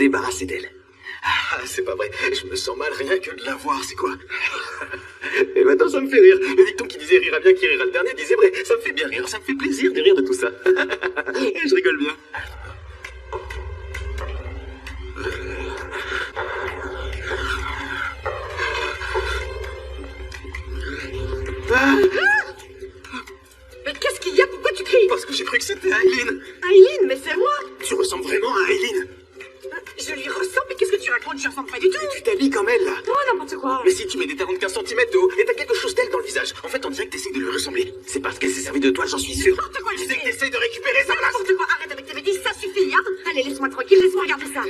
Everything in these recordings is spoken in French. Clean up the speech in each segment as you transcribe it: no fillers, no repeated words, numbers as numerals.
débarrasser d'elle. Ah, c'est pas vrai. Je me sens mal rien que de la voir, c'est quoi? Et maintenant, ça me fait rire. Le dicton qui disait rira bien qui rira le dernier disait vrai. Ça me fait bien rire. Ça me fait plaisir de rire de tout ça. Et je rigole bien. Mais qu'est-ce qu'il y a? Pourquoi tu cries? Parce que j'ai cru que c'était Aileen. Aileen, mais c'est moi. Tu ressembles vraiment à Aileen. Je lui ressemble, mais qu'est-ce que tu racontes? Je ressemble pas du tout. Tu t'habilles comme elle, là. Oh, n'importe quoi. Mais si tu mets des talons de 15 cm de haut et t'as quelque chose d'elle dans le visage, en fait, on dirait que t'essayes de lui ressembler. C'est parce qu'elle s'est servie de toi, j'en suis sûr. N'importe quoi, Tu sais que t'essayes de récupérer sa place. N'importe quoi, arrête avec tes bêtises, ça suffit, hein. Allez, laisse-moi tranquille, laisse-moi regarder ça.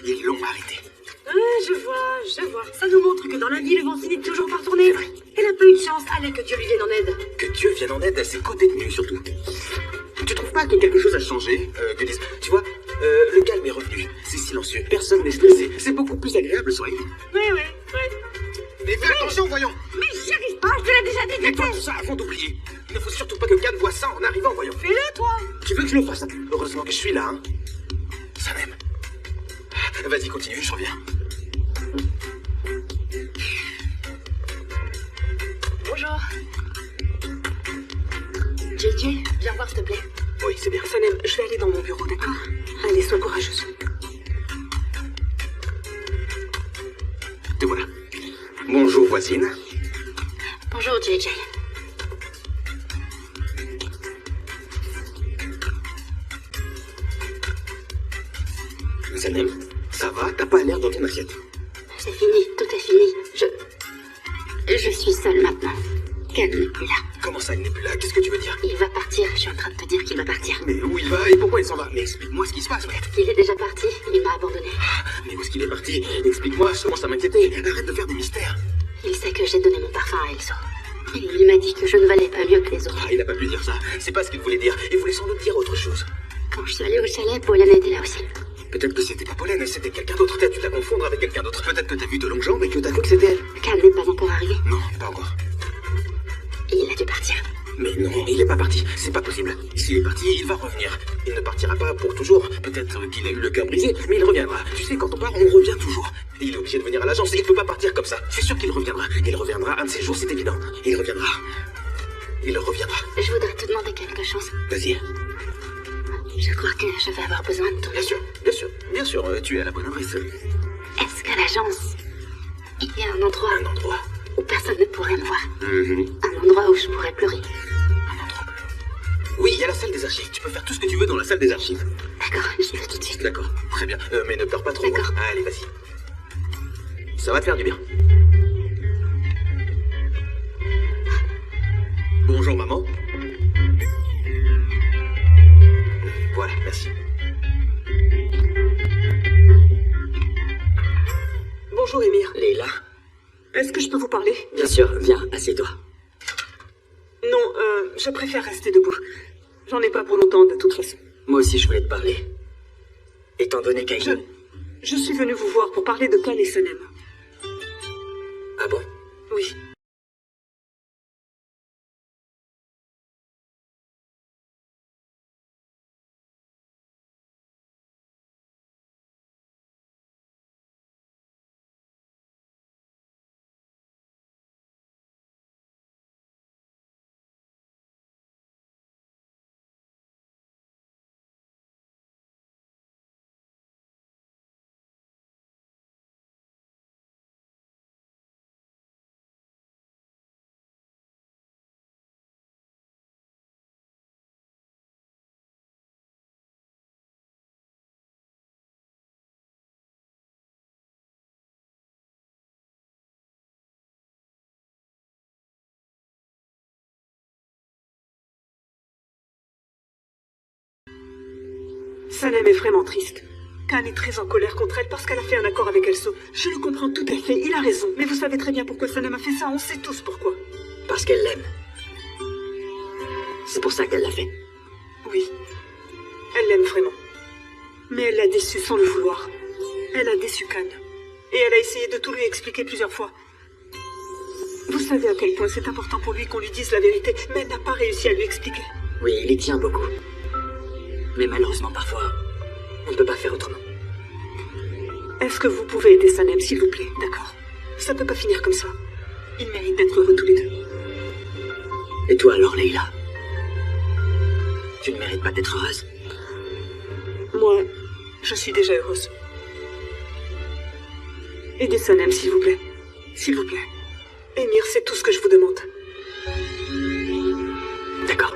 Ils l'ont arrêté. Ah, je vois. Ça nous montre que dans la vie, le vent finit toujours par tourner. Elle a pas eu de chance, allez, que Dieu lui vienne en aide. Que Dieu vienne en aide à ses co-détenus, surtout. Tu trouves pas que quelque chose a changé que disent, tu vois, le calme est revenu. C'est silencieux, personne n'est stressé. C'est beaucoup plus agréable sur Aileen. Oui. Mais fais attention, voyons. Mais j'y arrive pas, je te l'ai déjà dit. Nettoie tout ça avant d'oublier. Il ne faut surtout pas que Khan voie ça en arrivant, voyons. Fais-le, toi. Tu veux que je le fasse? Heureusement que je suis là, hein. Sanem. Vas-y, continue, je reviens. Bonjour. JJ, viens voir, s'il te plaît. Oui, c'est bien. Sanem, je vais aller dans mon bureau, d'accord? Allez, sois courageuse. Te voilà. Bonjour, voisine. Bonjour, JJ. Sanem, ça va? T'as pas l'air dans ton assiette. C'est fini, tout est fini. Je suis seule maintenant. Ken n'est plus là. Comment ça, il n'est plus là? Qu'est-ce que tu veux dire? Il va partir, je suis en train de te dire qu'il va partir. Mais où il va et pourquoi il s'en va? Mais explique-moi ce qui se passe, ouais. Il est déjà parti, il m'a abandonné. Mais où est-ce qu'il est parti? Explique-moi, je commence à m'inquiéter. Arrête de faire des mystères. Il sait que j'ai donné mon parfum à Elso. Et il m'a dit que je ne valais pas mieux que les autres. Ah, il a pas pu dire ça. C'est pas ce qu'il voulait dire. Il voulait sans doute dire autre chose. Quand je suis allée au chalet, Paulana était là aussi. Peut-être que c'était pas Pollen, c'était quelqu'un d'autre. T'as dû la confondre avec quelqu'un d'autre. Peut-être que t'as vu de longues jambes et que t'as cru que c'était elle. Ken n'est pas encore arrivé. Non, pas encore. Et il a dû partir. Mais non, il est pas parti. C'est pas possible. S'il est parti, il va revenir. Il ne partira pas pour toujours. Peut-être qu'il a eu le cœur brisé, mais il reviendra. Tu sais, quand on part, on revient toujours. Et il est obligé de venir à l'agence. Il peut pas partir comme ça. C'est sûr qu'il reviendra. Il reviendra un de ces jours, c'est évident. Il reviendra. Il reviendra. Je voudrais te demander quelque chose. Vas-y. Je crois que je vais avoir besoin de ton Bien aide. sûr, bien sûr, tu es à la bonne adresse. Est-ce qu'à l'agence, il y a un endroit Un endroit. où personne ne pourrait me voir? Mhm. Un endroit où je pourrais pleurer? Un endroit. Oui, il y a la salle des archives. Tu peux faire tout ce que tu veux dans la salle des archives. D'accord, j'y vais tout de suite. D'accord, très bien. Mais ne pleure pas trop. D'accord. Hein. Allez, vas-y. Ça va te faire du bien. Bonjour, maman. Voilà, merci. Bonjour, Émir. Leila? Est-ce que je peux vous parler? Bien sûr, viens, assieds-toi. Non, je préfère rester debout. J'en ai pas pour longtemps, de toute façon. Moi aussi, je voulais te parler. Étant donné qu'Aileen... Je suis venue vous voir pour parler de Khan et Sanem. Ah bon? Oui. Sanem est vraiment triste. Khan est très en colère contre elle parce qu'elle a fait un accord avec Elso. Je le comprends tout à fait, il a raison. Mais vous savez très bien pourquoi Sanem a fait ça, on sait tous pourquoi. Parce qu'elle l'aime. C'est pour ça qu'elle l'a fait. Oui, elle l'aime vraiment. Mais elle l'a déçu sans le vouloir. Elle a déçu Khan. Et elle a essayé de tout lui expliquer plusieurs fois. Vous savez à quel point c'est important pour lui qu'on lui dise la vérité, mais elle n'a pas réussi à lui expliquer. Oui, il y tient beaucoup. Mais malheureusement, parfois, on ne peut pas faire autrement. Est-ce que vous pouvez aider Sanem, s'il vous plaît? D'accord. Ça peut pas finir comme ça. Ils méritent d'être heureux tous les deux. Et toi alors, Leïla? Tu ne mérites pas d'être heureuse? Moi, je suis déjà heureuse. Aidez Sanem, s'il vous plaît. S'il vous plaît. Émir, c'est tout ce que je vous demande. D'accord.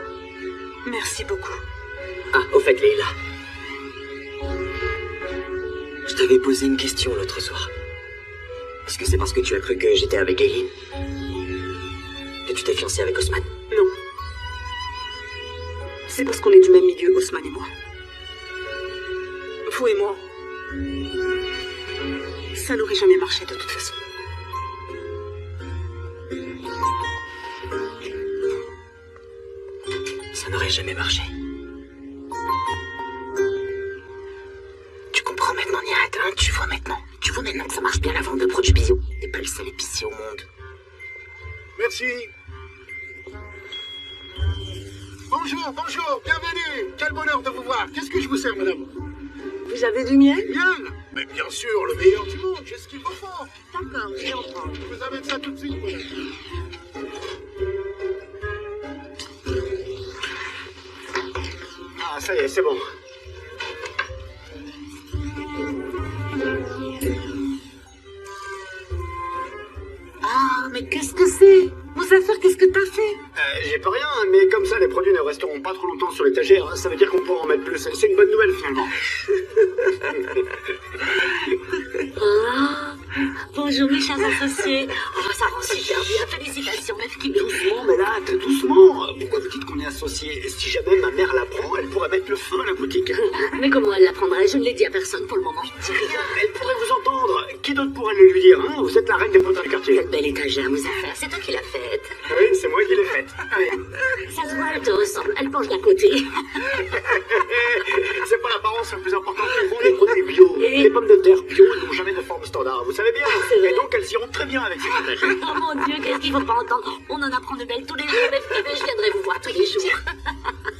Merci beaucoup. Ah, au fait, Leïla. Je t'avais posé une question l'autre soir. Est-ce que c'est parce que tu as cru que j'étais avec Eileen que tu t'es fiancée avec Osman? Non. C'est parce qu'on est du même milieu, Osman et moi. Vous et moi. Ça n'aurait jamais marché de toute façon. Ça n'aurait jamais marché. Tu comprends maintenant, Nihat, hein? Tu vois maintenant que ça marche bien la vente de produits bio. T'es pas le seul épicier au monde. Merci. Bonjour, bienvenue. Quel bonheur de vous voir. Qu'est-ce que je vous sers, madame? Vous avez du miel? Miel? Mais bien sûr, le meilleur du monde. Qu'est-ce qu'il vous faut? D'accord, je vais en prendre. Je vous amène ça tout de suite, madame. Ah, ça y est, c'est bon. Ah, mais qu'est-ce que c'est? Mouzafer, qu'est-ce que t'as fait? J'ai pas rien, mais comme ça, les produits ne resteront pas trop longtemps sur l'étagère. Ça veut dire qu'on pourra en mettre plus. C'est une bonne nouvelle, finalement. Bonjour mes chers associés. Oh, ça rend super bien. Félicitations, meuf qui Doucement, mais là, doucement. Pourquoi vous dites qu'on est associés? Si jamais ma mère l'apprend, elle pourrait mettre le feu à la boutique. Mais comment elle l'apprendrait? Je ne l'ai dit à personne pour le moment. Elle pourrait vous entendre. Qui d'autre pourrait le lui dire, hein? Vous êtes la reine des potes du quartier. Cette belle étagère, Mouzafer, c'est toi qui l'as faite. Oui, c'est moi qui l'ai faite. Ça se voit, elle te ressemble. Elle penche d'un côté. C'est pas l'apparence le plus important. Ils font les produits bio. Les pommes de terre bio n'ont jamais de forme standard. Vous savez bien. Et donc elles iront très bien avec ces étagères. Oh mon Dieu, qu'est-ce qu'il faut pas entendre? On en apprend de belles tous les jours, mais je viendrai vous voir tous les jours.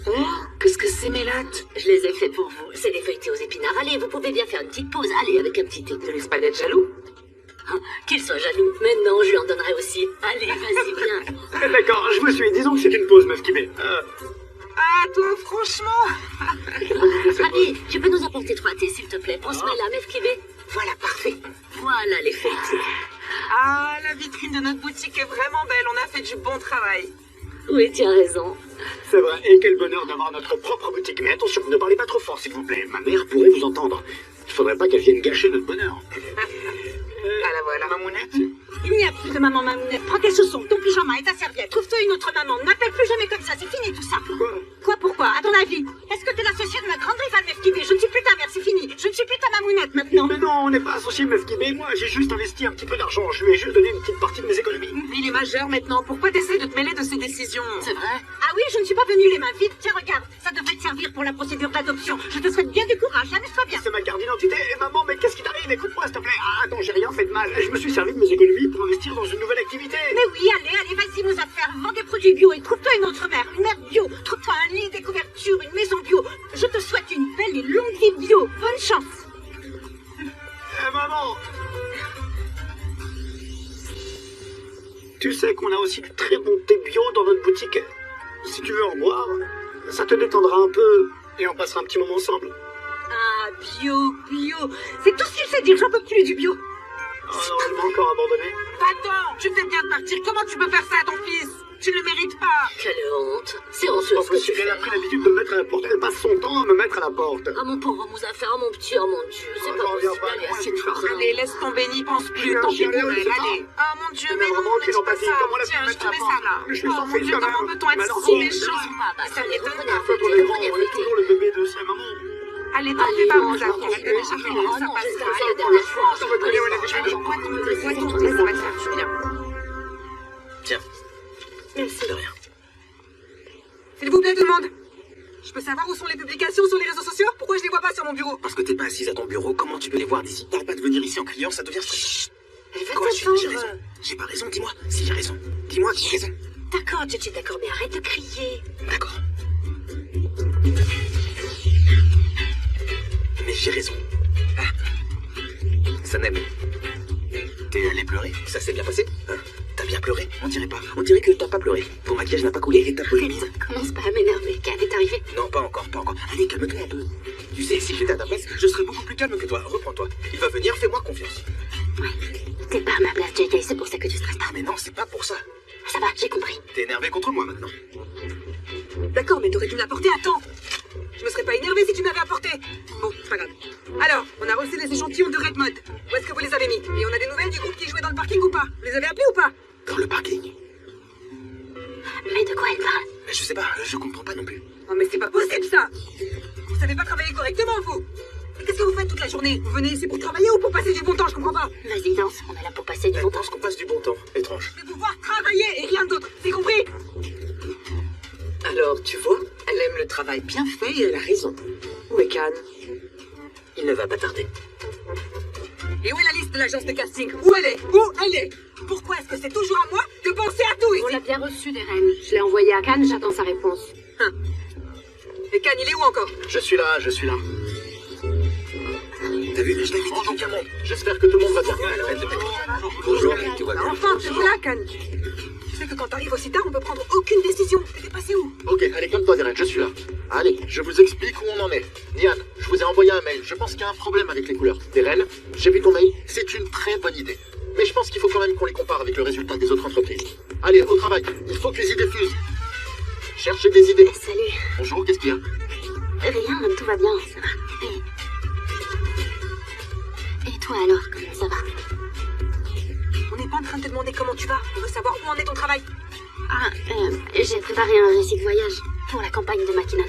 Oh, qu'est-ce que c'est, Mélatte? Je les ai fait pour vous. C'est des feuilletés aux épinards. Allez, vous pouvez bien faire une petite pause. Allez, avec un petit thé. Ne laisse pas d'être jaloux. Qu'il soit jaloux. Mais non, je lui en donnerai aussi. Allez, vas-y, viens. D'accord, je vous suis. Disons que c'est une pause, meuf Kibé. Ah, toi, franchement. Allez, tu peux nous apporter 3 thés, s'il te plaît. Prends-moi la meuf qui va. Voilà, parfait. Voilà les feuilletés. Ah, la vitrine de notre boutique est vraiment belle. On a fait du bon travail. Oui, tu as raison. C'est vrai, et quel bonheur d'avoir notre propre boutique. Mais attention, ne parlez pas trop fort, s'il vous plaît. Ma mère pourrait vous entendre. Il faudrait pas qu'elle vienne gâcher notre bonheur. Ah, la voilà. Mamounette? Il n'y a plus de maman Mamounette. Prends tes chaussons, ton pyjama et ta serviette. Trouve-toi une autre maman. N'appelle plus jamais comme ça. C'est fini tout ça. Pourquoi? À ton avis? Est-ce que t'es l'associé de ma grande rivale Mefkibé? Je ne suis plus ta mère, c'est fini. Je ne suis plus ta Mamounette maintenant. Mais non, on n'est pas associés, meuf Kibé. Moi, j'ai juste investi un petit peu d'argent. Je lui ai juste donné une petite partie de mes économies. Il est majeur maintenant. Pourquoi t'essaies de te mêler de ses décisions? C'est vrai? Ah oui, je ne suis pas venue les mains vides. Tiens, regarde. Ça devrait te servir pour la procédure d'adoption. Je te souhaite bien du courage. Amuse-toi bien. C'est ma carte d'identité. Et maman, mais qu'est-ce qui t'arrive? Écoute-moi, s'il te plaît. Ah, attends, j'ai rien fait de mal. Je me suis servi de mes économies pour investir dans une nouvelle activité. Mais oui, allez, vas-y, Mouzafer. Vends des produits bio et trouve-toi une autre mère. Une mère bio. Trouve-toi un lit, des couvertures, une maison bio. Je te souhaite une belle et longue vie bio. Bonne chance. Maman! Tu sais qu'on a aussi du très bon thé bio dans notre boutique. Si tu veux en boire, ça te détendra un peu et on passera un petit moment ensemble. Ah, bio. C'est tout ce qu'il sait dire. J'en peux plus du bio. Oh non, elle m'a encore abandonné. Attends, tu fais bien de partir. Comment tu peux faire ça à ton fils? Tu ne le mérites pas. Quelle honte. C'est honteux En ce que plus, tu elle fais. a pris l'habitude de me mettre à la porte. Elle passe son temps à me mettre à la porte. Ah, mon pauvre Mouzafer, oh mon petit, oh mon Dieu. C'est Oh, pas non, viens possible. pas, Allez, moi, assieds-toi. je suis Allez, laisse tomber, n'y pense plus. Je Tant suis pis pour allé, elle, c'est ça. allez. Oh mon Dieu, Mais mais non, vraiment, mais quelle dis pas empathie. ça. Comment la Tiens, fille je te met mets la ça là. Je suis Oh sans mon Dieu, fille, comment quand peut-on même. être Mais si alors, méchant? Ça Allez, m'étonne reprenez pas. un peu Pour de les thé, grands, reprenez un on peu est de toujours thé. le bébé de sa maman. Allez, t'en fais pas, Mouzafer. Elle ça finit, ça passera. C'est la dernière fois. Ça va tenir, on est Allez, bois ton thé, ça va te faire du bien. Tiens, Merci. de rien. S'il vous plaît, tout le monde. Je peux savoir où sont les publications sur les réseaux sociaux? Pourquoi je les vois pas sur mon bureau? Parce que t'es pas assise à ton bureau, comment tu peux les voir d'ici? T'arrêtes pas de venir ici en criant, ça devient... Chut. Elle va Quoi, j'ai t'attendre. raison? J'ai pas raison, dis-moi. Si j'ai raison. Dis-moi que j'ai raison. D'accord, Tchétché, d'accord, mais arrête de crier. D'accord. Mais j'ai raison. Ah. Sanem, t'es allé pleurer? Ça s'est bien passé? Hein? T'as bien pleuré? On dirait pas. On dirait que t'as pas pleuré. Ton maquillage n'a pas coulé et ta peau est mise. Commence pas à m'énerver. Qu'est arrivé? Non, pas encore, pas encore. Allez, calme-toi un peu. Tu sais, si j'étais à ta place, je serais beaucoup plus calme que toi. Reprends-toi. Il va venir, fais-moi confiance. Ouais. T'es pas à ma place, JJ, c'est pour ça que tu stresses pas. Ah, mais non, c'est pas pour ça. Ça va, j'ai compris. T'es énervé contre moi maintenant. D'accord, mais t'aurais dû me l'apporter à temps. Je me serais pas énervé si tu m'avais apporté. Bon, c'est pas grave. Alors, on a reçu les échantillons de Red Mode. Où est-ce que vous les avez mis? Et on a des nouvelles du groupe qui jouait dans le parking ou pas? Vous les avez appelés ou pas? Dans le parking. Mais de quoi elle parle? Mais je sais pas, je comprends pas non plus. Oh, mais c'est pas possible ça. Vous savez pas travailler correctement, vous. Mais qu'est-ce que vous faites toute la journée? Vous venez ici pour travailler ou pour passer du bon temps? Je comprends pas. Vas-y, danse, on est là pour passer du bon Elle temps. pense qu'on passe du bon temps. Étrange. Je vais vous voir travailler et rien d'autre. C'est compris? Alors, tu vois, elle aime le travail bien fait et elle a raison. Où est Khan? Il ne va pas tarder. Et où est la liste de l'agence de casting? Où elle est? Où elle est? Pourquoi est-ce que c'est toujours à moi de penser à tout ici? On l'a bien reçu des reines. Je l'ai envoyé à Cannes, j'attends sa réponse. Et Cannes, il est où encore? Je suis là, je suis là. T'as vu, je l'avais dit. Bonjour tout le monde. J'espère que tout le monde va bien. Arrête de mettre. Bonjour, tu vois bien. Enfin, c'est là, Cannes. Tu sais que quand t'arrives aussi tard, on peut prendre aucune décision. T'es passé où? Ok, allez, calme-toi, Derek, je suis là. Allez, je vous explique où on en est. Nian, je vous ai envoyé un mail. Je pense qu'il y a un problème avec les couleurs. Deren, j'ai vu ton mail. C'est une très bonne idée. Mais je pense qu'il faut quand même qu'on les compare avec le résultat des autres entreprises. Allez, au travail. Il faut que les idées fusent. Cherchez des idées. Salut. Bonjour, qu'est-ce qu'il y a? Rien, tout va bien, ça va. Et toi alors, comment ça va? On n'est pas en train de te demander comment tu vas. On veut savoir où en est ton travail. Ah, j'ai préparé un récit de voyage pour la campagne de Mackinnon.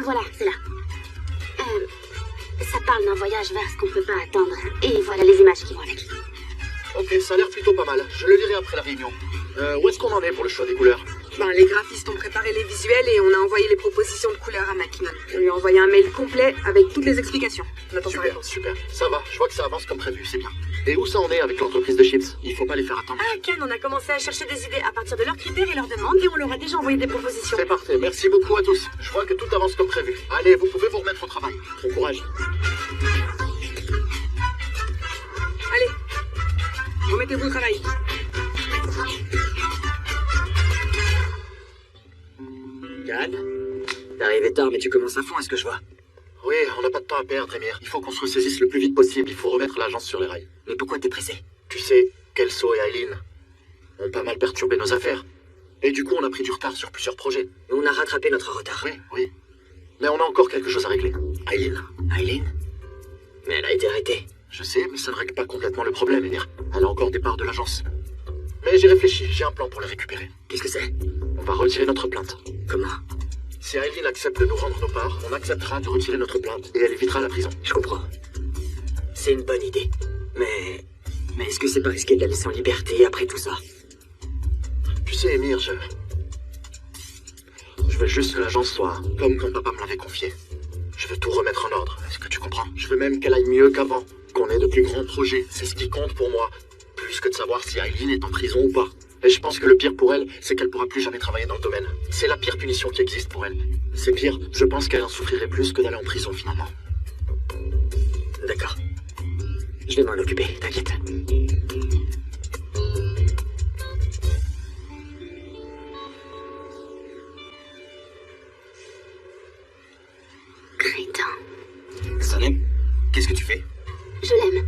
Voilà, c'est là. Ça parle d'un voyage vers ce qu'on peut pas attendre. Et voilà les images qui vont avec. Ok, ça a l'air plutôt pas mal. Je le lirai après la réunion. Où est-ce qu'on en est pour le choix des couleurs? Ben, les graphistes ont préparé les visuels et on a envoyé les propositions de couleurs à Mackinnon. On lui a envoyé un mail complet avec toutes les explications. On attend sa Super, réponse. super. Ça va, je vois que ça avance comme prévu, c'est bien. Et où ça en est avec l'entreprise de chips? Il faut pas les faire attendre. Ah, Ken, on a commencé à chercher des idées à partir de leurs critères et leurs demandes et on leur a déjà envoyé des propositions. C'est parfait, merci beaucoup à tous. Je vois que tout avance comme prévu. Allez, vous pouvez vous remettre au travail. Bon courage. Allez, remettez-vous au travail. Khan, t'es arrivé tard, mais tu commences à fond, est-ce que je vois? Oui, on n'a pas de temps à perdre, Emir. Il faut qu'on se ressaisisse le plus vite possible. Il faut remettre l'agence sur les rails. Mais pourquoi t'es pressé? Tu sais, Kelso et Aileen ont pas mal perturbé nos affaires. Et du coup, on a pris du retard sur plusieurs projets. Mais on a rattrapé notre retard. Oui, oui. Mais on a encore quelque chose à régler. Aileen. Aileen? Mais elle a été arrêtée. Je sais, mais ça ne règle pas complètement le problème, Emir. Elle a encore des parts de l'agence. Mais j'ai réfléchi, j'ai un plan pour les récupérer. Qu'est-ce que c'est? On va retirer notre plainte. Comment? Si Aileen accepte de nous rendre nos parts, on acceptera de retirer notre plainte et elle évitera la prison. Je comprends. C'est une bonne idée. Mais est-ce que c'est pas risqué de la laisser en liberté après tout ça? Tu sais, Emir, je veux juste que l'agence soit comme quand papa me l'avait confié. Je veux tout remettre en ordre, est-ce que tu comprends? Je veux même qu'elle aille mieux qu'avant, qu'on ait de plus grands projets. C'est ce qui compte pour moi, plus que de savoir si Aileen est en prison ou pas. Et je pense que le pire pour elle, c'est qu'elle pourra plus jamais travailler dans le domaine. C'est la pire punition qui existe pour elle. C'est pire, je pense qu'elle en souffrirait plus que d'aller en prison finalement. D'accord. Je vais m'en occuper, t'inquiète. Crétin. Sanem, qu'est-ce que tu fais? Je l'aime.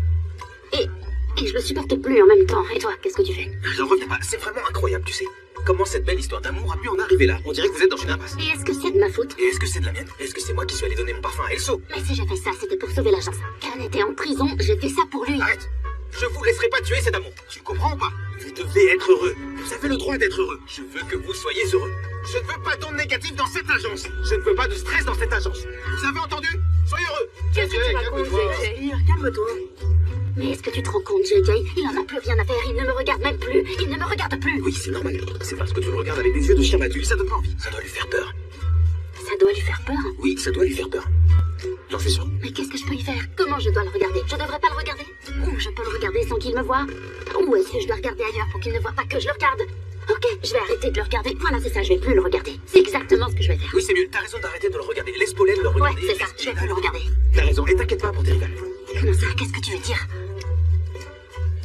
Et je le supporte plus en même temps. Et toi, qu'est-ce que tu fais? J'en reviens pas, c'est vraiment incroyable, tu sais. Comment cette belle histoire d'amour a pu en arriver là? On dirait que vous êtes dans une impasse. Et est-ce que c'est de ma faute? Et est-ce que c'est de la mienne? Est-ce que c'est moi qui suis allé donner mon parfum à Elso? Mais si j'ai fait ça, c'était pour sauver l'agence. Khan était en prison, j'ai fait ça pour lui. Arrête! Je vous laisserai pas tuer cet amour. Tu comprends ou pas? Vous devez être heureux. Vous avez le droit d'être heureux. Je veux que vous soyez heureux. Je ne veux pas d'ondes négatives dans cette agence. Je ne veux pas de stress dans cette agence. Vous avez entendu? Soyez heureux. Qu'est-ce que tu racontes, JJ? Calme-toi. Mais est-ce que tu te rends compte, JJ? Il en a plus rien à faire, il ne me regarde même plus. Il ne me regarde plus. Oui, c'est normal. C'est parce que tu le regardes avec des yeux de chien battu. Ça donne pas envie. Ça doit lui faire peur. Ça doit lui faire peur. Oui, ça doit lui faire peur. J'en suis sûr. Mais qu'est-ce que je peux y faire? Comment je dois le regarder? Je devrais pas le regarder? Ou je peux le regarder sans qu'il me voie? Ou est-ce que je dois regarder ailleurs pour qu'il ne voie pas que je le regarde? Ok, je vais arrêter de le regarder. Voilà, c'est ça, je vais plus le regarder. C'est exactement ce que je vais faire. Oui, c'est mieux. T'as raison d'arrêter de le regarder. Laisse Pauline le Ouais, regarder. c'est ça, je vais plus le regarder. T'as raison. Et t'inquiète pas pour tes rivales. Comment ça? Qu'est-ce que tu veux dire?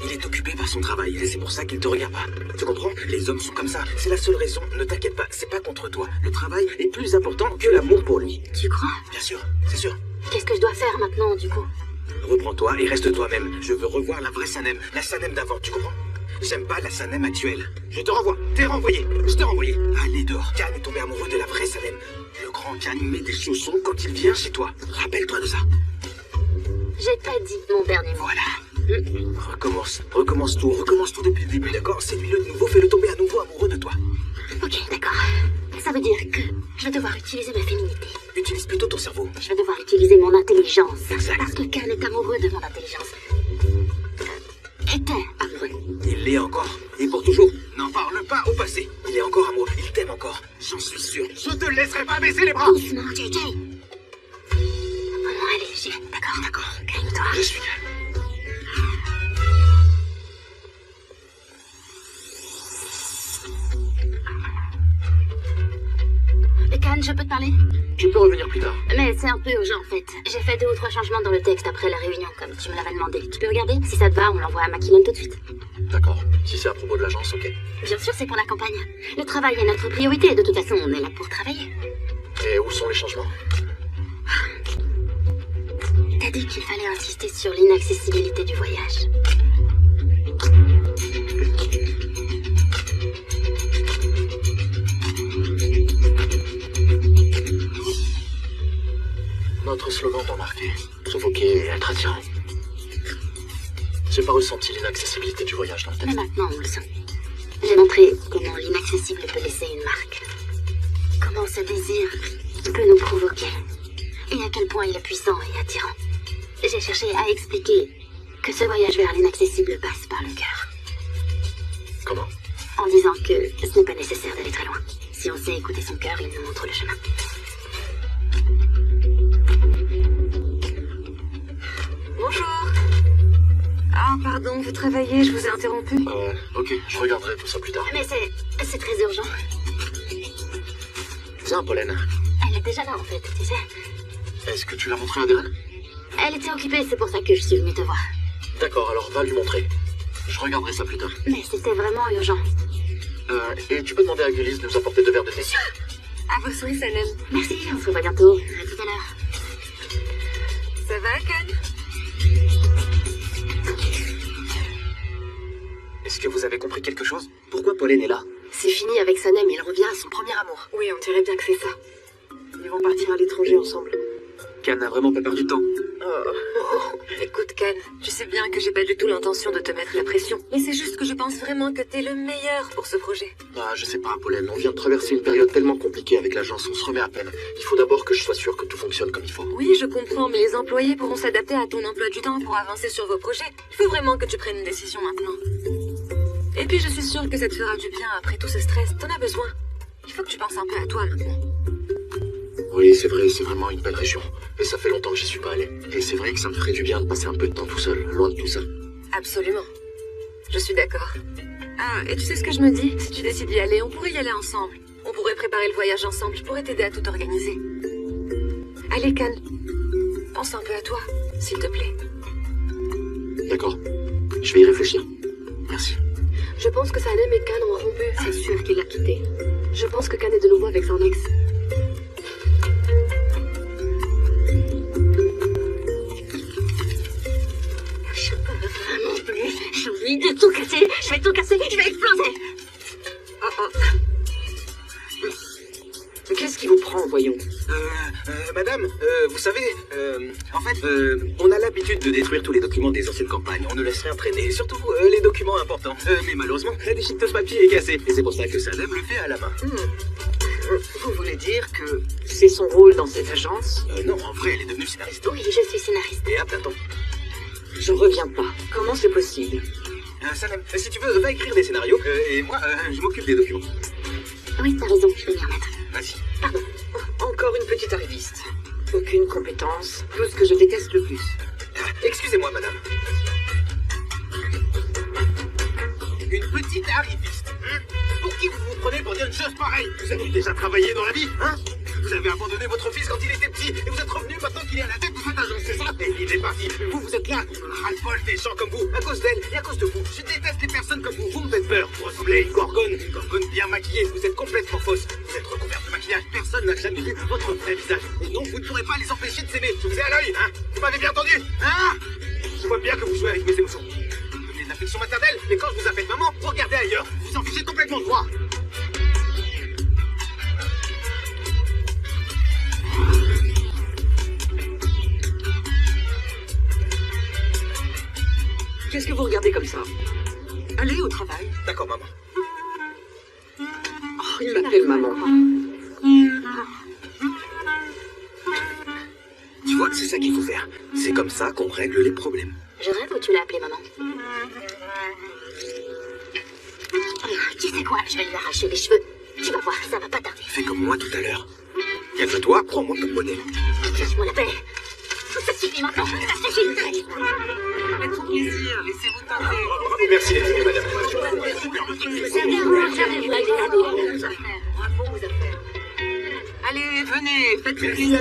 Il est occupé par son travail. Et c'est pour ça qu'il te regarde pas. Tu comprends? Les hommes sont comme ça. C'est la seule raison. Ne t'inquiète pas. C'est pas contre toi. Le travail est plus important que l'amour pour lui. Tu crois? Bien sûr. C'est sûr. Qu'est-ce que je dois faire maintenant, du coup? Reprends-toi et reste toi-même. Je veux revoir la vraie Sanem. La Sanem d'avant. Tu comprends? J'aime pas la Sanem actuelle. Je te renvoie. T'es renvoyé. Je t'ai renvoyé. Allez dehors. Khan est tombé amoureux de la vraie Sanem. Le grand Khan met des chaussons quand il vient chez toi. Rappelle-toi de ça. J'ai pas dit mon dernier mot. Voilà. Recommence tout depuis le début, d'accord? Séduis-le de nouveau, fais-le tomber à nouveau amoureux de toi. Ok, d'accord. Ça veut dire que je vais devoir utiliser ma féminité. Utilise plutôt ton cerveau. Je vais devoir utiliser mon intelligence. Exact. Parce que Khan est amoureux de mon intelligence. Était amoureux. Il l'est encore. Et pour toujours. N'en parle pas au passé. Il est encore amoureux. Il t'aime encore. J'en suis sûr. Je te laisserai pas baisser les bras. Doucement, JJ. Bon, allez, j'y vais. D'accord. D'accord. Calme-toi. Je suis calme. Khan, je peux te parler? Tu peux revenir plus tard. Mais c'est un peu urgent, en fait. J'ai fait 2 ou 3 changements dans le texte après la réunion, comme tu me l'avais demandé. Tu peux regarder? Si ça te va, on l'envoie à Mackinnon tout de suite. D'accord. Si c'est à propos de l'agence, ok. Bien sûr, c'est pour la campagne. Le travail est notre priorité. De toute façon, on est là pour travailler. Et où sont les changements? T'as dit qu'il fallait insister sur l'inaccessibilité du voyage. Notre slogan doit marquer, provoquer et être attirant. J'ai pas ressenti l'inaccessibilité du voyage dans le Mais texte. maintenant, on le sent. J'ai montré comment l'inaccessible peut laisser une marque. Comment ce désir peut nous provoquer. Et à quel point il est puissant et attirant. J'ai cherché à expliquer que ce voyage vers l'inaccessible passe par le cœur. Comment? En disant que ce n'est pas nécessaire d'aller très loin. Si on sait écouter son cœur, il nous montre le chemin. Bonjour. Ah, pardon, vous travaillez, je vous ai interrompu. Ok, je regarderai tout ça plus tard. Mais c'est très urgent. Viens, Pauline. Elle est déjà là, en fait, tu sais. Est-ce que tu l'as montré à Darren? Elle était occupée, c'est pour ça que je suis venue te voir. D'accord, alors va lui montrer. Je regarderai ça plus tard. Mais c'était vraiment urgent. Et tu peux demander à Gullis de nous apporter 2 verres de thé. À vos souhaits, Sanem. Merci, on se revoit bientôt. À tout à l'heure. Ça va, Khan? Est-ce que vous avez compris quelque chose? Pourquoi Pauline est là? C'est fini avec Sanem, il revient à son premier amour. Oui, on dirait bien que c'est ça. Ils vont partir à l'étranger ensemble. Khan n'a vraiment pas perdu de temps. Écoute, Khan, tu sais bien que j'ai pas du tout l'intention de te mettre la pression. Mais c'est juste que je pense vraiment que t'es le meilleur pour ce projet. Ah, je sais pas, Pauline, on vient de traverser une période tellement compliquée avec l'agence, on se remet à peine. Il faut d'abord que je sois sûr que tout fonctionne comme il faut. Oui, je comprends, mais les employés pourront s'adapter à ton emploi du temps pour avancer sur vos projets. Il faut vraiment que tu prennes une décision maintenant. Et puis je suis sûre que ça te fera du bien après tout ce stress. T'en as besoin. Il faut que tu penses un peu à toi maintenant. Oui, c'est vrai, c'est vraiment une belle région. Et ça fait longtemps que j'y suis pas allé. Et c'est vrai que ça me ferait du bien de passer un peu de temps tout seul, loin de tout ça. Absolument. Je suis d'accord. Ah, et tu sais ce que je me dis? Si tu décides d'y aller, on pourrait y aller ensemble. On pourrait préparer le voyage ensemble. Je pourrais t'aider à tout organiser. Allez, Khan. Pense un peu à toi, s'il te plaît. D'accord. Je vais y réfléchir. Merci. Je pense que Sanem et Khan ont rompu. C'est sûr qu'il l'a quitté. Je pense que Khan est de nouveau avec son ex. Je peux vraiment plus. J'ai envie de tout casser. Je vais tout casser. Je vais exploser. Qu'est-ce qui vous prend, voyons? Madame, vous savez, en fait, on a l'habitude de détruire tous les documents des anciennes campagnes. On ne laisse rien traîner, surtout les documents importants. Mais malheureusement, la déchiqueteuse papier est cassée. Et c'est pour ça que Sanem le fait à la main. Vous voulez dire que c'est son rôle dans cette agence? Non, en vrai, elle est devenue scénariste. Oui, je suis scénariste. Et à plein temps. Je reviens pas. Comment c'est possible? Sanem, si tu veux, va écrire des scénarios. Et moi, je m'occupe des documents. Oui, t'as raison, je vais m'y remettre. Vas-y. Encore une petite arriviste. Aucune compétence. Tout ce que je déteste le plus. Excusez-moi, madame. Une petite arriviste. Pourquoi Pour qui vous vous prenez pour dire une chose pareille? Vous avez déjà travaillé dans la vie, hein? Vous avez abandonné votre fils quand il était petit et vous êtes revenu maintenant qu'il est à la tête de cette agence, c'est ça? Et il est parti. Vous êtes là, ras-le-bol des gens comme vous, à cause d'elle et à cause de vous. Je déteste les personnes comme vous. Vous me faites peur. Vous ressemblez à une gorgone bien maquillée. Vous êtes complètement fausse. Vous êtes recouverte de maquillage. Personne n'a jamais vu votre vrai visage. Et donc vous ne pourrez pas les empêcher de s'aimer. Je vous ai à l'œil, hein? Vous m'avez bien entendu, hein? Je vois bien que vous jouez avec mes émotions. Vous donnez de l'affection maternelle, mais quand je vous appelle maman, vous regardez ailleurs. Vous en fichez complètement de moi. Qu'est-ce que vous regardez comme ça? Allez au travail. D'accord, maman. Oh, il m'appelle maman. Tu vois, c'est ça qu'il faut faire. C'est comme ça qu'on règle les problèmes. Je rêve ou tu l'as appelé maman? Tu sais quoi? Je vais lui arracher les cheveux. Tu vas voir, ça va pas tarder. Fais comme moi tout à l'heure. Calme-toi, prends-moi comme modèle. Lâche-moi la paix. Ça suffit maintenant. Ça suffit. Faites-vous plaisir, laissez-vous tenter. Merci, madame. Allez, venez, faites-vous plaisir.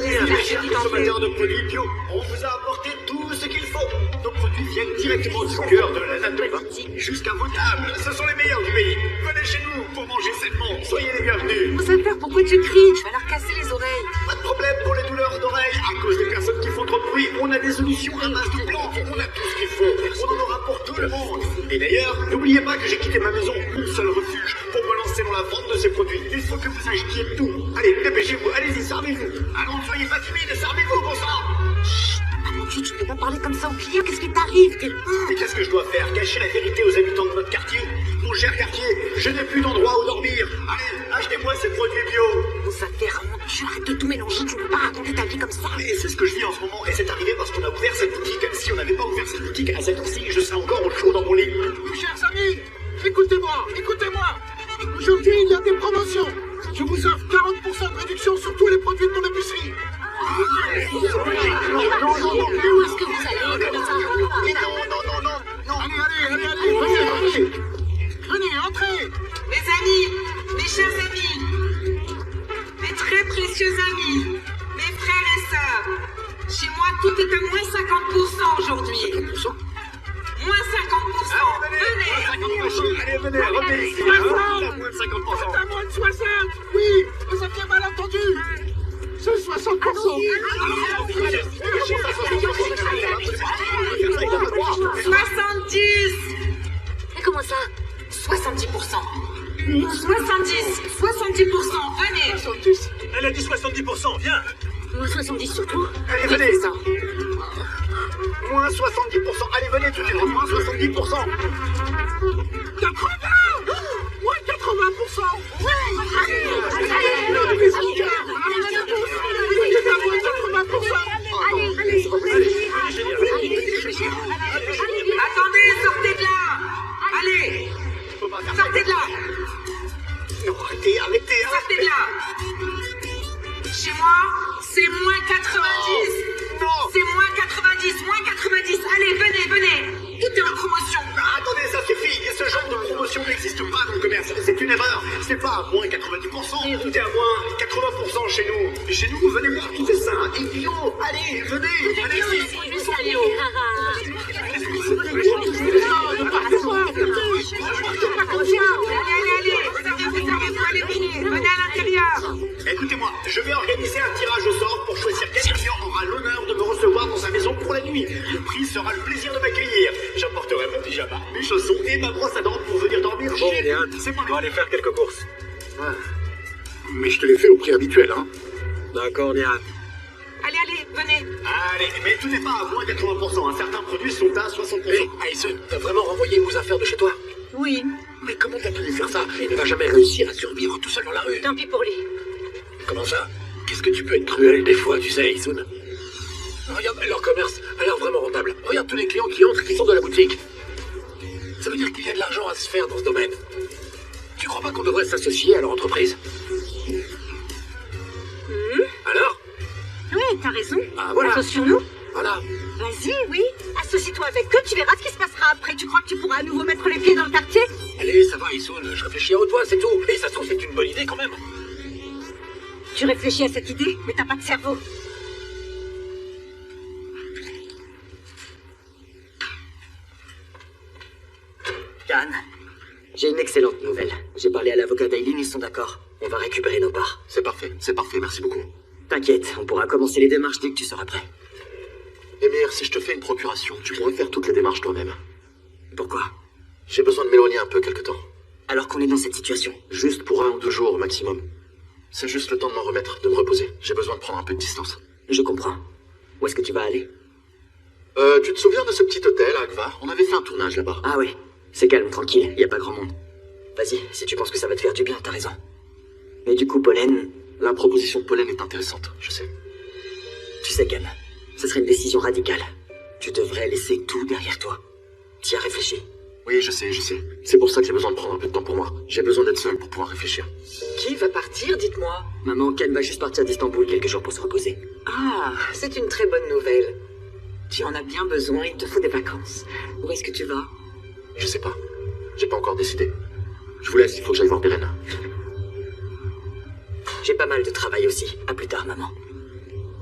Consommateurs de produits bio, on vous a apporté tout ce qu'il faut. Nos produits viennent directement du cœur de la nature jusqu'à vos tables. Ce sont les meilleurs du pays. Venez chez nous pour manger sainement. Soyez les bienvenus. Vos affaires, pourquoi tu cries? Je vais leur casser les oreilles. Pas de problème pour les douleurs d'oreilles. À cause des personnes qui font trop de bruit, on a des solutions à base de plantes. On a tout ce qu'il faut. On en aura pour tout le monde. Et d'ailleurs, n'oubliez pas que j'ai quitté ma maison, mon seul refuge, pour me lancer dans la vente de ces produits. Il faut que vous achetiez tout. Allez, dépêchez-vous. Allez-y, servez-vous. Allons, soyez pas timides, servez-vous, bon sang. Ah mon Dieu, tu peux pas parler comme ça aux clients. Qu'est-ce qui t'arrive? Mais qu'est-ce que je dois faire? Cacher la vérité aux habitants de notre quartier? Mon cher quartier, je n'ai plus d'endroit où dormir. Allez, achetez-moi ces produits bio. Vos affaires, mon Dieu, arrête de tout mélanger. Tu peux pas raconter ta vie comme ça. Mais c'est ce que je vis en ce moment, et c'est arrivé parce qu'on a ouvert cette boutique. Si on n'avait pas ouvert cette boutique à cette heure-ci, je serais encore au chaud dans mon lit. Mes chers amis, écoutez-moi, écoutez-moi. Aujourd'hui, il y a des promotions. Je vous offre 40% de réduction sur tous les produits de mon épicerie. Mais où est-ce que vous allez comme ça? Non. Allez, venez, entrez. Mes amis, mes chers amis, mes très précieux amis, mes frères et sœurs, chez moi tout est à moins 50% aujourd'hui. Moins 50%, venez. Allez, venez, revenez ici. Moins de 50%. C'est à moins de 60. Oui, vous aviez mal entendu. C'est 60%. 70. Mais comment ça? 70%. 70%, venez. Elle a dit 70%, viens. Moi 70 surtout. Allez, venez. Moins 70%. Allez, venez tout de suite. Moins 70%. 80. Moins 80%. Attendez, sortez de là. Allez, sortez de là. Non, arrêtez. Sortez de là. Chez moi, c'est moins 90. Non. C'est moins 90. Allez, venez. Tout est en promotion. Attendez, ça suffit. Ce genre de promotion n'existe pas dans le commerce. C'est une erreur. C'est pas à moins 90%. Tout est à moins 80% chez nous. Et chez nous, venez voir, tout est sain et bio. Allez, venez. Allez-y. Allez. Servez-vous, venez à l'intérieur. Écoutez-moi, je vais organiser un tirage au sort pour choisir quel client aura l'honneur de me recevoir dans sa maison pour la nuit. Le prix sera le plaisir de m'accueillir. J'apporterai mon pyjama, mes chaussons et ma brosse à dents pour venir dormir Bon, chez bien, C'est on va aller faire quelques courses. Mais je te l'ai fait au prix habituel, hein. D'accord, Néa. Allez, venez. Allez, mais tout n'est pas à moins 80%. Hein. Certains produits sont à 60%. Hey, Ayson, t'as vraiment renvoyé nos affaires de chez toi? Oui, Mais comment t'as pu faire ça? Il ne va jamais réussir à survivre tout seul dans la rue. Tant pis pour lui. Comment ça? Qu'est-ce que tu peux être cruel des fois, tu sais, Ayson? Regarde, leur commerce a l'air vraiment rentable. Regarde tous les clients qui entrent et qui sortent de la boutique. Ça veut dire qu'il y a de l'argent à se faire dans ce domaine. Tu crois pas qu'on devrait s'associer à leur entreprise? Alors? Ouais, t'as raison. Ah, voilà. Associons-nous. Voilà. voilà. Vas-y, oui. Associe-toi avec eux, tu verras ce qui se passera après. Tu crois que tu pourras à nouveau mettre les pieds dans le quartier? Allez, ça va, Issoul, je réfléchis à haute voix, c'est tout. Et ça se trouve, c'est une bonne idée quand même. Tu réfléchis à cette idée, mais t'as pas de cerveau. Khan, j'ai une excellente nouvelle. J'ai parlé à l'avocat d'Aileen, ils sont d'accord. On va récupérer nos parts. C'est parfait, merci beaucoup. T'inquiète, on pourra commencer les démarches dès que tu seras prêt. Émir, si je te fais une procuration, tu pourrais faire toutes les démarches toi-même. Pourquoi? J'ai besoin de m'éloigner un peu quelque temps. Alors qu'on est dans cette situation. Juste pour 1 ou 2 jours au maximum. C'est juste le temps de m'en remettre, de me reposer. J'ai besoin de prendre un peu de distance. Je comprends. Où est-ce que tu vas aller? Tu te souviens de ce petit hôtel à Akvar? On avait fait un tournage là-bas. Ah oui, c'est calme, tranquille, y a pas grand monde. Vas-y, si tu penses que ça va te faire du bien, t'as raison. Mais du coup, Pollen... La proposition de Pollen est intéressante, je sais. Tu sais, Khan, ce serait une décision radicale. Tu devrais laisser tout derrière toi. T'y as réfléchi? Oui, je sais. C'est pour ça que j'ai besoin de prendre un peu de temps pour moi. J'ai besoin d'être seul pour pouvoir réfléchir. Qui va partir, dites-moi? Maman, Khan va juste partir d'Istanbul quelques jours pour se reposer. Ah, c'est une très bonne nouvelle. Tu en as bien besoin, il te faut des vacances. Où est-ce que tu vas? Je sais pas. J'ai pas encore décidé. Je vous laisse, il faut que j'aille voir Beren. J'ai pas mal de travail aussi. À plus tard, maman.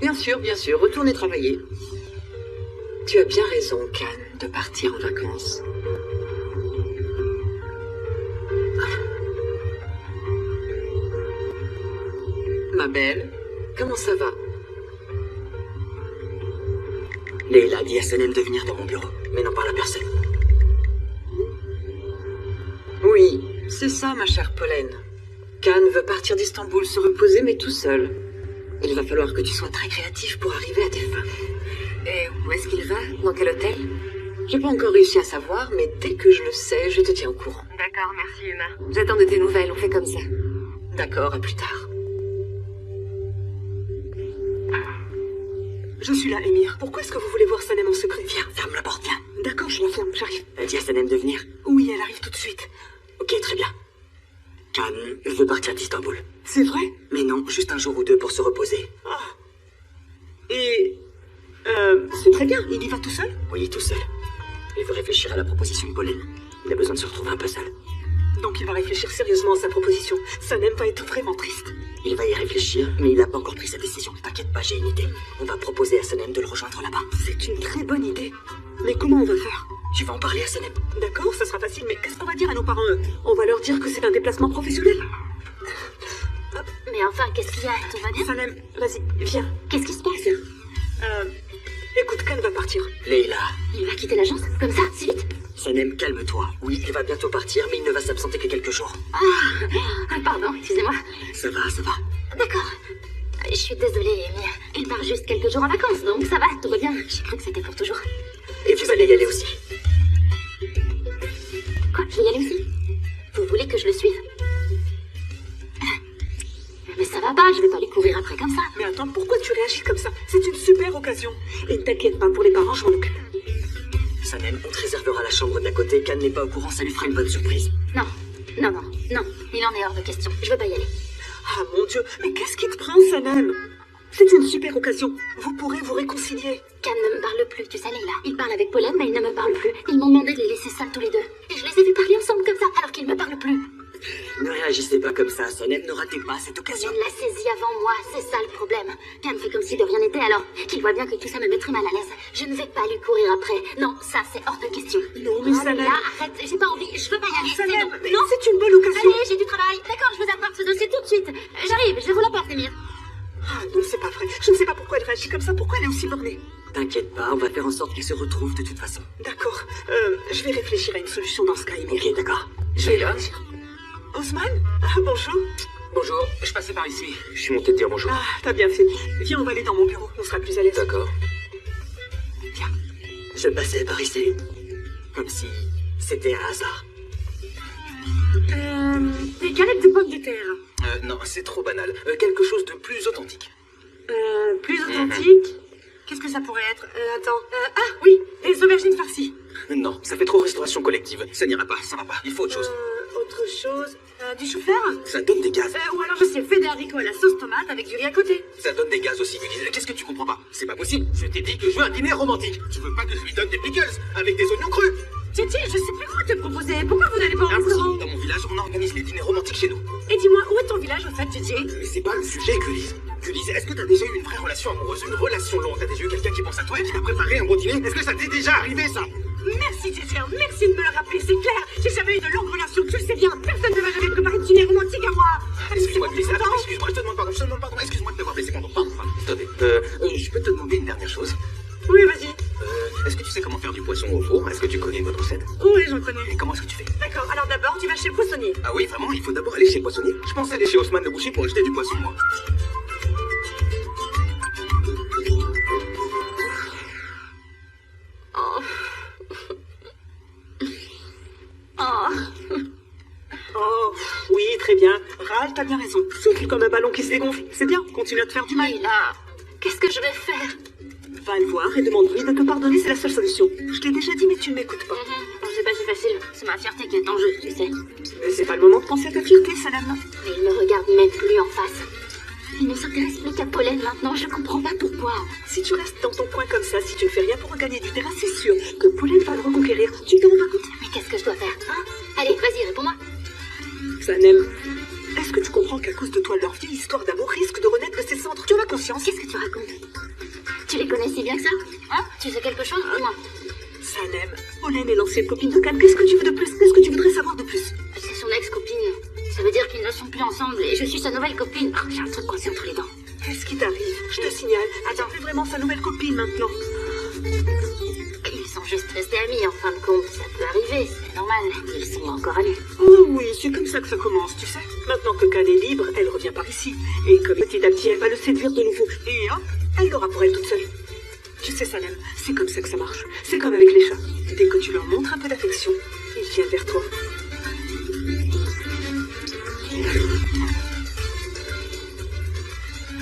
Bien sûr, retournez travailler. Tu as bien raison, Khan, de partir en vacances. Ma belle, comment ça va? Leila a dit à Sanem de venir dans mon bureau, mais n'en parle à personne. Oui, c'est ça, ma chère Pollen. Khan veut partir d'Istanbul se reposer, mais tout seul. Il va falloir que tu sois très créatif pour arriver à tes fins. Et où est-ce qu'il va? Dans quel hôtel? J'ai pas encore réussi à savoir, mais dès que je le sais, je te tiens au courant. D'accord, merci Uma. J'attends de tes nouvelles, on fait comme ça. D'accord, à plus tard. Je suis là, Émir. Pourquoi est-ce que vous voulez voir Sanem en secret? Viens, ferme la porte, viens. D'accord, je la ferme, j'arrive. Elle dit à Sanem de venir? Oui, elle arrive tout de suite. Ok, très bien. Khan veut partir d'Istanbul. C'est vrai? Mais non, juste un jour ou deux pour se reposer. Ah. Et... c'est très bien, il y va tout seul? Oui, tout seul. Il veut réfléchir à la proposition de Pollen. Il a besoin de se retrouver un peu seul. Donc il va réfléchir sérieusement à sa proposition. Sanem va être vraiment triste. Il va y réfléchir, mais il n'a pas encore pris sa décision. T'inquiète pas, j'ai une idée. On va proposer à Sanem de le rejoindre là-bas. C'est une très bonne idée. Mais comment on va faire? Tu vas en parler à Sanem. D'accord, ça sera facile, mais qu'est-ce qu'on va dire à nos parents, eux? On va leur dire que c'est un déplacement professionnel. Mais enfin, qu'est-ce qu'il y a? Tout va bien? Sanem, vas-y, viens. Qu'est-ce qui se passe? Écoute, Khan va partir. Leila. Il va quitter l'agence? Comme ça, si vite? Sanem, calme-toi. Oui, il va bientôt partir, mais il ne va s'absenter que quelques jours. Ah, pardon, excusez-moi. Ça va, ça va. D'accord. Je suis désolée, mais il part juste quelques jours en vacances, donc ça va, tout va bien. J'ai cru que c'était pour toujours. Et vous allez y aller aussi. Quoi, je vais y aller aussi? Vous voulez que je le suive? Mais ça va pas, je vais pas lui courir après comme ça. Mais attends, pourquoi tu réagis comme ça? C'est une super occasion. Et ne t'inquiète pas, pour les parents, je m'en occupe. Sanem, on te réservera la chambre d'à côté. Khan n'est pas au courant, ça lui fera une bonne surprise. Non, il en est hors de question. Je veux pas y aller. Ah mon Dieu, mais qu'est-ce qui te prend, Sanem? C'est une super occasion. Vous pourrez vous réconcilier. Khan ne me parle plus, tu sais, Leila. Il parle avec Pollen, mais il ne me parle plus. Ils m'ont demandé de les laisser seuls tous les deux. Et je les ai vus parler ensemble comme ça, alors qu'ils me parlent plus. Ne réagissez pas comme ça, Sanem, ne ratez pas cette occasion. Il l'a saisi avant moi, c'est ça le problème. Khan fait comme si de rien n'était, alors qu'il voit bien que tout ça me mettrait mal à l'aise. Je ne vais pas lui courir après. Non, ça c'est hors de question. Non, mais Sanem... Leila, arrête, j'ai pas envie, je veux pas y aller. Sanem, non. mais non, c'est une bonne occasion. Allez, j'ai du travail. D'accord, je vous apporte ce dossier tout de suite. J'arrive, je vous l'apporte, Émir. Ah non, c'est pas vrai. Je ne sais pas pourquoi elle réagit comme ça, pourquoi elle est aussi bornée. T'inquiète pas, on va faire en sorte qu'ils se retrouvent de toute façon. D'accord, je vais réfléchir à une solution dans ce cas, Émir. Ok, d'accord. Je vais là. Osman? Ah, bonjour. Bonjour, je passais par ici. Je suis monté te dire bonjour. Ah, t'as bien fait. Viens, on va aller dans mon bureau, on sera plus à l'aise. D'accord. Viens. Je passais par ici. Comme si c'était un hasard. Des galettes de pommes de terre. Non, c'est trop banal. Quelque chose de plus authentique. Plus authentique. Qu'est-ce que ça pourrait être? Attends. Ah oui, des aubergines farcies. Non, ça fait trop restauration collective. Ça n'ira pas, ça va pas. Il faut autre chose. Autre chose, du chou-fleur Ça donne des gaz. ou alors je sais, fait des haricots à la sauce tomate avec du riz à côté. Ça donne des gaz aussi, Ulysse. Qu'est-ce que tu comprends pas? C'est pas possible. Je t'ai dit que je veux un dîner romantique. Tu veux pas que je lui donne des pickles avec des oignons crus? Titi, je sais plus quoi te proposer. Pourquoi vous n'allez pas au restaurant? Dans mon village, on organise les dîners romantiques chez nous. Et dis-moi, où est ton village au fait, Titi? Mais c'est pas le sujet, Ulysse. Ulysse, est-ce que t'as déjà eu une vraie relation amoureuse, une relation longue? T'as déjà eu quelqu'un qui pense à toi et qui t'a préparé un bon dîner? Est-ce que ça t'est déjà arrivé, ça? Merci, Titi, merci de me le rappeler, c'est clair. J'ai jamais eu de longue relation, tu le sais bien. Personne ne m'a jamais préparé de dîner romantique à moi. Excuse-moi, Ulysse. Attends, excuse-moi, je te demande pardon. Excuse-moi de t'avoir blessé, pardon. Attendez. Je peux te demander une dernière chose? Oui, vas-y. Est-ce que tu sais comment faire du poisson au four? Est-ce que tu connais votre recette? Oui, j'en connais. Et comment est-ce que tu fais? D'accord, alors d'abord, tu vas chez le poissonnier. Ah oui, vraiment? Il faut d'abord aller chez le poissonnier? Je pensais aller chez Haussmann le boucher pour acheter du poisson, moi. Oh, oui, très bien. Ral, t'as bien raison. Souffle comme un ballon qui se dégonfle. C'est bien, continue à te faire du mal. Et là, qu'est-ce que je vais faire? Va le voir et demande-lui de te pardonner, c'est la seule solution. Je t'ai déjà dit, mais tu ne m'écoutes pas. C'est pas si facile. C'est ma fierté qui est en jeu, tu sais. Mais c'est pas le moment de penser à ta fierté, Salam. Mais il me regarde même plus en face. Il ne s'intéresse plus qu'à Pollen maintenant, je comprends pas pourquoi. Si tu restes dans ton coin comme ça, si tu ne fais rien pour regagner du terrain, c'est sûr que Pollen va le reconquérir. Tu te rends pas compte? Mais qu'est-ce que je dois faire, hein? Allez, vas-y, réponds-moi. Sanem, est-ce que tu comprends qu'à cause de toi, leur vieille histoire d'amour risque de renaître de ses cendres? Tu en as conscience? Qu'est-ce que tu racontes? Tu les connais si bien que ça? Hein? Tu sais quelque chose? Dis-moi. Sanem, Pollen est l'ancienne copine de Khan. Qu'est-ce que tu veux de plus? Qu'est-ce que tu voudrais savoir de plus? C'est son ex-copine. Ça veut dire qu'ils ne sont plus ensemble et je suis sa nouvelle copine. Oh, j'ai un truc coincé entre les dents. Qu'est-ce qui t'arrive? Je te signale. Attends, fais vraiment sa nouvelle copine maintenant. Ils sont juste restés amis en fin de compte. Ça peut arriver, c'est normal. Ils sont encore amis. Oh oui, c'est comme ça que ça commence, tu sais. Maintenant que Khan est libre, elle revient par ici. Et comme petit à petit, elle va le séduire de nouveau. Et hop, elle l'aura pour elle toute seule. Tu sais, Salem, c'est comme ça que ça marche. C'est comme avec les chats. Dès que tu leur montres un peu d'affection, ils viennent vers toi.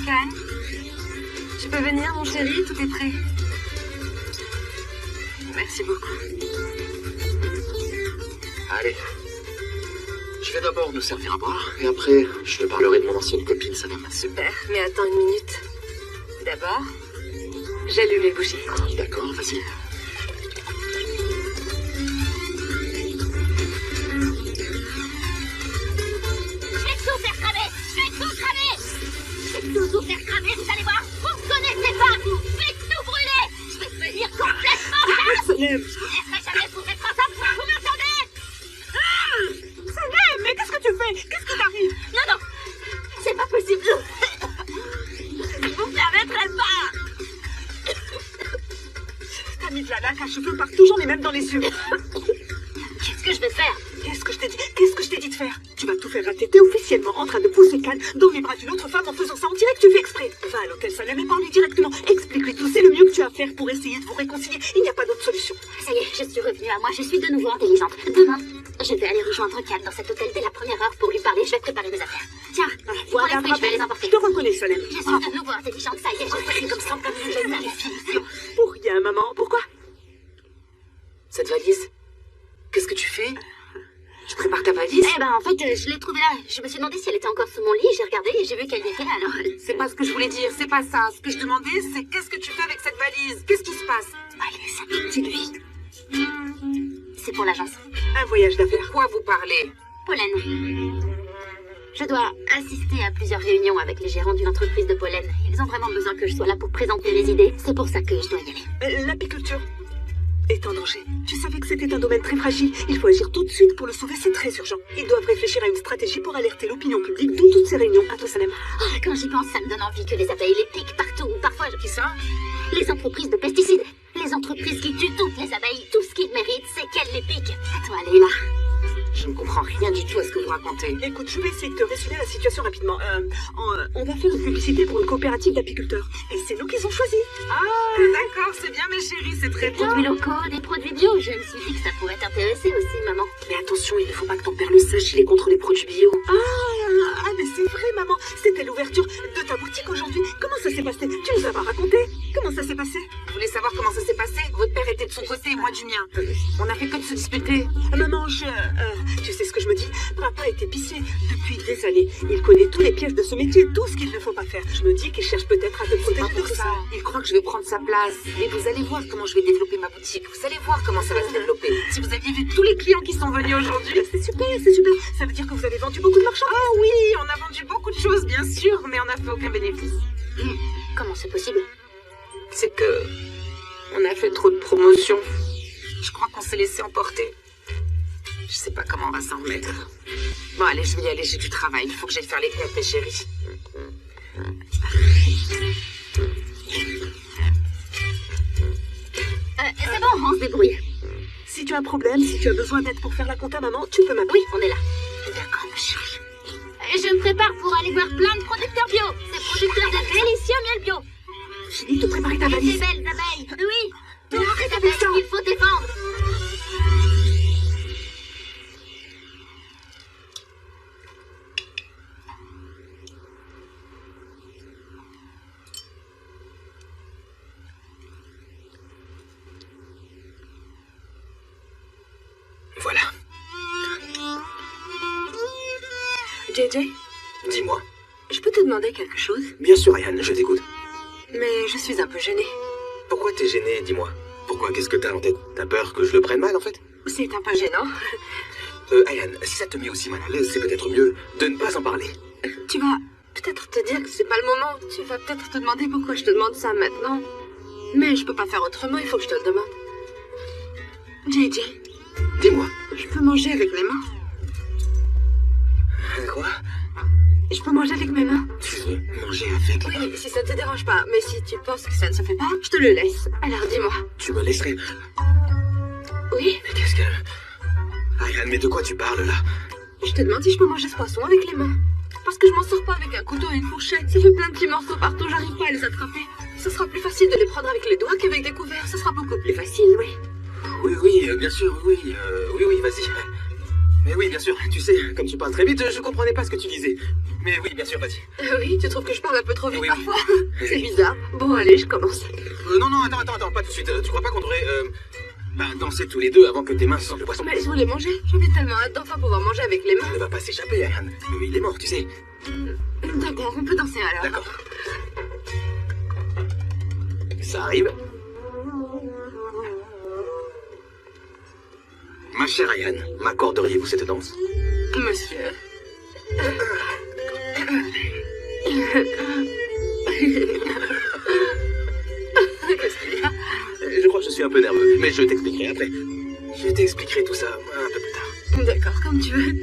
Khan, tu peux venir, mon chéri, tout est prêt. Merci beaucoup. Allez. Je vais d'abord nous servir à boire, et après, je te parlerai de mon ancienne copine, Salam. Super, mais attends une minute. D'abord, j'allume les bougies. D'accord, vas-y. Je vais tout faire cramer! Je vais tout cramer! Je vais tout faire cramer, vous allez voir! Vous ne connaissez pas, vous! Je vais tout brûler! Je vais devenir complètement folle! Salem! Je vous laisserai jamais pour être ensemble, vous m'entendez? Salem, mais qu'est-ce que tu fais? Qu'est-ce qui t'arrive? Non, non! C'est pas possible! Vous me permettrez pas! T'as mis de la laque à cheveux partout, j'en ai même dans les yeux. Qu'est-ce que je vais faire? Qu'est-ce que je t'ai dit? Qu'est-ce que je t'ai dit de faire? Tu vas tout faire rater. T'es officiellement en train de pousser Khan dans les bras d'une autre femme en faisant ça. On dirait que tu fais exprès. Va à l'hôtel Salem et parle-lui directement. Explique-lui tout. C'est le mieux que tu as à faire pour essayer de vous réconcilier. Il n'y a pas d'autre solution. Ça y est, je suis revenue à moi, je suis de nouveau intelligente. Demain, je vais aller rejoindre Khan dans cet hôtel dès la première heure pour lui parler. Je vais préparer mes affaires. Tiens, Voilà, pour les fruits, je vais les emporter. Je te reconnais, Salem. Je suis de nouveau intelligente, ça y est, je suis comme ça, comme une jeune fille. Pour rien, maman. Pourquoi? Cette valise, qu'est-ce que tu fais? Tu prépares ta valise? Eh ben, en fait, je l'ai trouvée là. Je me suis demandé si elle était encore sous mon lit. J'ai regardé et j'ai vu qu'elle y était là, alors... C'est pas ce que je voulais dire, c'est pas ça. Ce que je demandais, c'est qu'est-ce que tu fais avec cette valise? Qu'est-ce qui se passe? Allez, dis-lui. C'est pour l'agence. Un voyage d'affaires. Quoi vous parlez? Pollen. Je dois assister à plusieurs réunions avec les gérants d'une entreprise de pollen. Ils ont vraiment besoin que je sois là pour présenter les idées. C'est pour ça que je dois y aller. L'apiculture est en danger. Tu savais que c'était un domaine très fragile. Il faut agir tout de suite pour le sauver. C'est très urgent. Ils doivent réfléchir à une stratégie pour alerter l'opinion publique, d'où toutes ces réunions. À toi, Salem. Ah, quand j'y pense, ça me donne envie que les abeilles les piquent partout. Parfois, Qui ça? les entreprises de pesticides. Les entreprises qui tuent toutes les abeilles. Tout ce qu'ils méritent, c'est qu'elles les piquent. À toi, Leila. Je ne comprends rien du tout à ce que vous racontez. Écoute, je vais essayer de te résumer la situation rapidement. On va faire une publicité pour une coopérative d'apiculteurs. Et c'est nous qui ont choisi. Ah, d'accord, c'est bien mes chéris, c'est très Des bien. produits locaux, des produits bio. Je me suis dit que ça pourrait t'intéresser aussi, maman. Mais attention, il ne faut pas que ton père le sache, il est contre les produits bio. Ah, mais c'est vrai, maman. C'était l'ouverture de ta boutique aujourd'hui. Comment ça s'est passé? Tu nous as pas raconté? Comment ça s'est passé? Vous voulez savoir comment ça s'est passé? Votre père était de son côté, moi du mien. On n'a fait que de se disputer. Maman, tu sais ce que je me dis? Papa est épicier depuis des années. Il connaît tous les pièges de ce métier, tout ce qu'il ne faut pas faire. Je me dis qu'il cherche peut-être à te protéger de Pour tout ça, ça. il croit que je vais prendre sa place. Et vous allez voir comment je vais développer ma boutique. Vous allez voir comment ça va se développer. Si vous aviez vu tous les clients qui sont venus aujourd'hui. C'est super, c'est super. Ça veut dire que vous avez vendu beaucoup de marchandises. Ah oui, on a vendu beaucoup de choses, bien sûr, mais on n'a fait aucun bénéfice. Comment c'est possible? C'est que on a fait trop de promotions. Je crois qu'on s'est laissé emporter. Je sais pas comment on va s'en remettre. Bon, allez, je vais y aller, j'ai du travail. Il faut que j'aille faire les comptes, mes chéris. C'est bon, on se débrouille. Si tu as un problème, si tu as besoin d'aide pour faire la compta, maman, tu peux m'appeler. Oui, on est là. D'accord, ma chérie. Je me prépare pour aller voir plein de producteurs bio. Ces producteurs de délicieux miel bio. Finis de préparer ta Et ces valise. belles abeilles. Oui. Mais Toutes arrête ces avec ça. abeilles qu'il faut défendre. Voilà. JJ, Dis-moi. je peux te demander quelque chose? Bien sûr, Ryan, je t'écoute. Mais je suis un peu gênée. Pourquoi t'es gêné, dis-moi? Pourquoi? Qu'est-ce que t'as en tête? T'as peur que je le prenne mal, en fait? C'est un peu gênant. Ryan, si ça te met aussi mal à l'aise, c'est peut-être mieux de ne pas en parler. Tu vas peut-être te dire que c'est pas le moment. Tu vas peut-être te demander pourquoi je te demande ça maintenant. Mais je peux pas faire autrement, il faut que je te le demande. JJ, Dis-moi. je peux manger avec mes mains. Quoi? Je peux manger avec mes mains. Tu veux manger avec? Oui, si ça te dérange pas. Mais si tu penses que ça ne se fait pas, je te le laisse. Alors dis-moi. Tu me laisserais... Oui, Mais qu'est-ce que... Ryan, mais de quoi tu parles, là? je te demande si je peux manger ce poisson avec les mains. Parce que je m'en sors pas avec un couteau et une fourchette. Ça fait plein de petits morceaux partout, j'arrive pas à les attraper. Ce sera plus facile de les prendre avec les doigts qu'avec des couverts. Ce sera beaucoup plus facile, oui. Oui, bien sûr, oui, vas-y. Mais oui, bien sûr, tu sais, comme tu parles très vite, je comprenais pas ce que tu disais. Mais oui, bien sûr, vas-y. Oui, tu trouves que je parle un peu trop vite Oui. parfois? C'est bizarre. Bon, allez, je commence. Non, attends, pas tout de suite. Tu crois pas qu'on devrait, danser tous les deux avant que tes mains sentent le poisson? Mais je voulais manger. J'avais tellement hâte d'enfin pouvoir manger avec les Il mains. ne va pas s'échapper, Ryan. Il est mort, tu sais. D'accord, on peut danser alors. D'accord. Ça arrive. Ma chère Ryan, m'accorderiez-vous cette danse? Monsieur. Qu'est-ce qu'il y a? Je crois que je suis un peu nerveux, mais je t'expliquerai après. Je t'expliquerai tout ça un peu plus tard. D'accord, comme tu veux.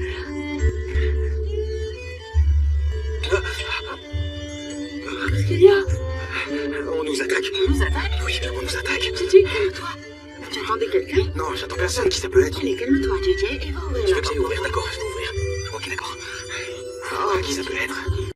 Qu'est-ce qu'il y a? On nous attaque. On nous attaque? Oui, on nous attaque. JJ, calme-toi. Tu attendais quelqu'un? Non, j'attends personne. Qui ça peut être? Allez, calme-toi, JJ, et va ouvrir Tu la veux que j'aille porte. ouvrir? D'accord, je vais ouvrir. Ok, d'accord. Qui ça peut être?